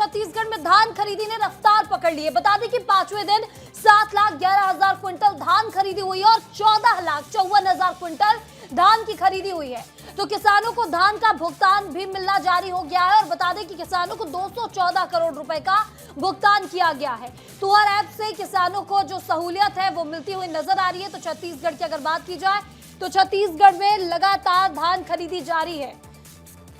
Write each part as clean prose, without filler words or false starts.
छत्तीसगढ़ में धान खरीदी ने रफ्तार पकड़ ली है। बता दें कि पांचवें दिन 7,11,000 क्विंटल धान खरीदी हुई है और 14,54,000 क्विंटल धान की खरीदी हुई है। तो किसानों को धान का भुगतान भी मिलना जारी हो गया है और बता दें कि किसानों को 214 करोड़ रुपए का भुगतान किया गया है। तुअर ऐप से किसानों को जो सहूलियत है वो मिलती हुई नजर आ रही है। तो छत्तीसगढ़ की अगर बात की जाए तो छत्तीसगढ़ में लगातार धान खरीदी जारी है।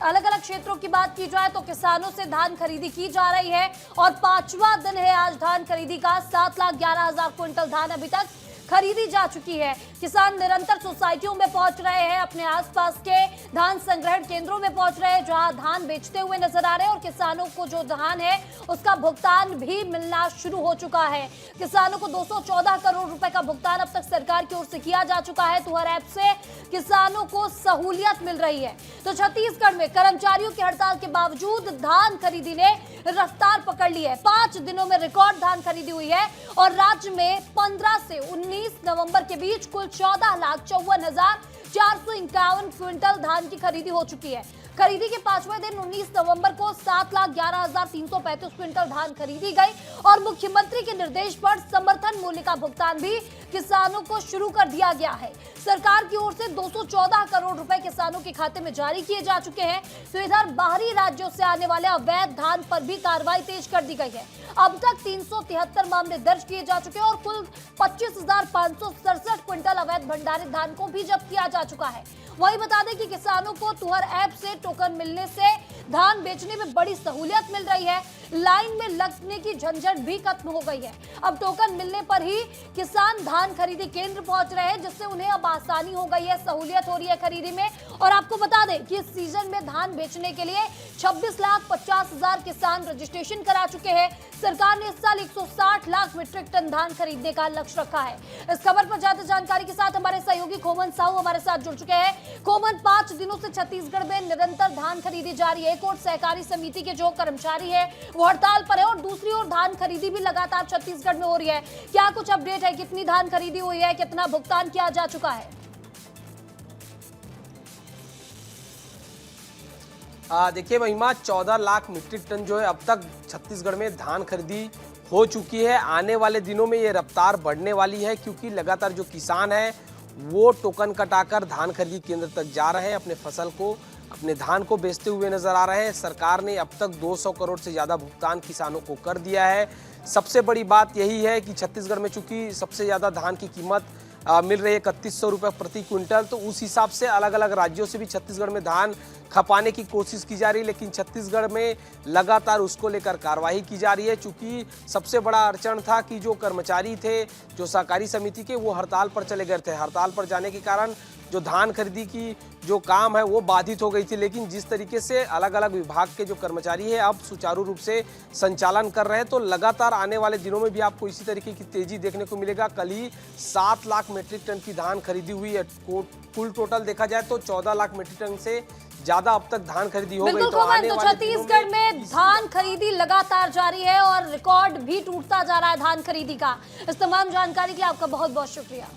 अलग अलग क्षेत्रों की बात की जाए तो किसानों से धान खरीदी की जा रही है और पांचवा दिन है आज धान खरीदी का। 7,11,000 क्विंटल धान अभी तक खरीदी जा चुकी है। किसान निरंतर सोसाइटियों में पहुंच रहे हैं, अपने आसपास के धान संग्रहण केंद्रों में पहुंच रहे हैं जहां धान बेचते हुए नजर आ रहे हैं और किसानों को जो धान है उसका भुगतान भी मिलना शुरू हो चुका है। किसानों को 214 करोड़ रुपए का भुगतान अब तक सरकार की ओर से किया जा चुका है। तुअर ऐप से किसानों को सहूलियत मिल रही है। तो छत्तीसगढ़ में कर्मचारियों की हड़ताल के बावजूद धान खरीदी ने रफ्तार पकड़ ली है। 5 दिनों में रिकॉर्ड धान खरीदी हुई है और राज्य में 15 से 19 नवंबर के बीच कुल 14,54,451 क्विंटल धान की खरीदी हो चुकी है। खरीदी के पांचवें दिन 19 नवंबर को 7,11,335 क्विंटल धान खरीदी गई और मुख्यमंत्री के निर्देश पर समर्थन मूल्य का भुगतान भी किसानों को शुरू कर दिया गया है। सरकार की ओर से 214 करोड़ रुपए किसानों के खाते में जारी किए जा चुके हैं। तो इधर बाहरी राज्यों से आने वाले अवैध धान पर भी कार्रवाई तेज कर दी गई है। अब तक 373 मामले दर्ज किए जा चुके हैं और कुल 25,567 क्विंटल अवैध भंडारित धान को भी जब्त किया जा चुका है। वही बता दें कि किसानों को तुअर ऐप से टोकन मिलने से धान बेचने में बड़ी सहूलियत मिल रही है। लाइन में लगने की झंझट भी खत्म हो गई है। अब टोकन मिलने पर ही किसान धान खरीदी केंद्र पहुंच रहे हैं जिससे उन्हें अब आसानी हो गई है, सहूलियत हो रही है खरीदी में। और आपको बता दें कि इस सीजन में धान बेचने के लिए 26,50,000 किसान रजिस्ट्रेशन करा चुके हैं। सरकार ने इस साल 160 लाख मीट्रिक टन धान खरीदने का लक्ष्य रखा है। इस खबर पर ज्यादा जानकारी के साथ हमारे सहयोगी खोमन साहू हमारे साथ जुड़ चुके हैं। खोमन, 5 दिनों से छत्तीसगढ़ में निरंतर धान खरीदी जारी है। एक और सहकारी समिति के जो कर्मचारी है वो हड़ताल पर है और दूसरी ओर धान खरीदी भी लगातार छत्तीसगढ़ में हो रही है। क्या कुछ अपडेट है, कितनी धान खरीदी हुई है, कितना भुगतान किया जा चुका है? देखिए महिमा, 14 लाख मीट्रिक टन जो है अब तक छत्तीसगढ़ में धान खरीदी हो चुकी है। आने वाले दिनों में ये रफ्तार बढ़ने वाली है क्योंकि लगातार जो किसान है वो टोकन कटाकर धान खरीदी केंद्र तक जा रहे हैं, अपने फसल को, अपने धान को बेचते हुए नजर आ रहे हैं। सरकार ने अब तक 200 करोड़ से ज़्यादा भुगतान किसानों को कर दिया है। सबसे बड़ी बात यही है कि छत्तीसगढ़ में चूंकि सबसे ज़्यादा धान की कीमत मिल रही है 3100 रुपये प्रति क्विंटल, तो उस हिसाब से अलग अलग राज्यों से भी छत्तीसगढ़ में धान खपाने की कोशिश की जा रही है, लेकिन छत्तीसगढ़ में लगातार उसको लेकर कार्रवाई की जा रही है। चूंकि सबसे बड़ा अड़चन था कि जो कर्मचारी थे जो सहकारी समिति के वो हड़ताल पर चले गए थे। हड़ताल पर जाने के कारण जो धान खरीदी की जो काम है वो बाधित हो गई थी, लेकिन जिस तरीके से अलग अलग विभाग के जो कर्मचारी हैं अब सुचारू रूप से संचालन कर रहे हैं, तो लगातार आने वाले दिनों में भी आपको इसी तरीके की तेजी देखने को मिलेगा। कल ही 7 लाख मीट्रिक टन की धान खरीदी हुई है। कुल टोटल देखा जाए तो 14 लाख मीट्रिक टन से ज्यादा अब तक धान खरीदी हो गई। तो छत्तीसगढ़ में धान खरीदी लगातार जारी है और रिकॉर्ड भी टूटता जा रहा है धान खरीदी का। इस तमाम जानकारी के लिए आपका बहुत बहुत शुक्रिया।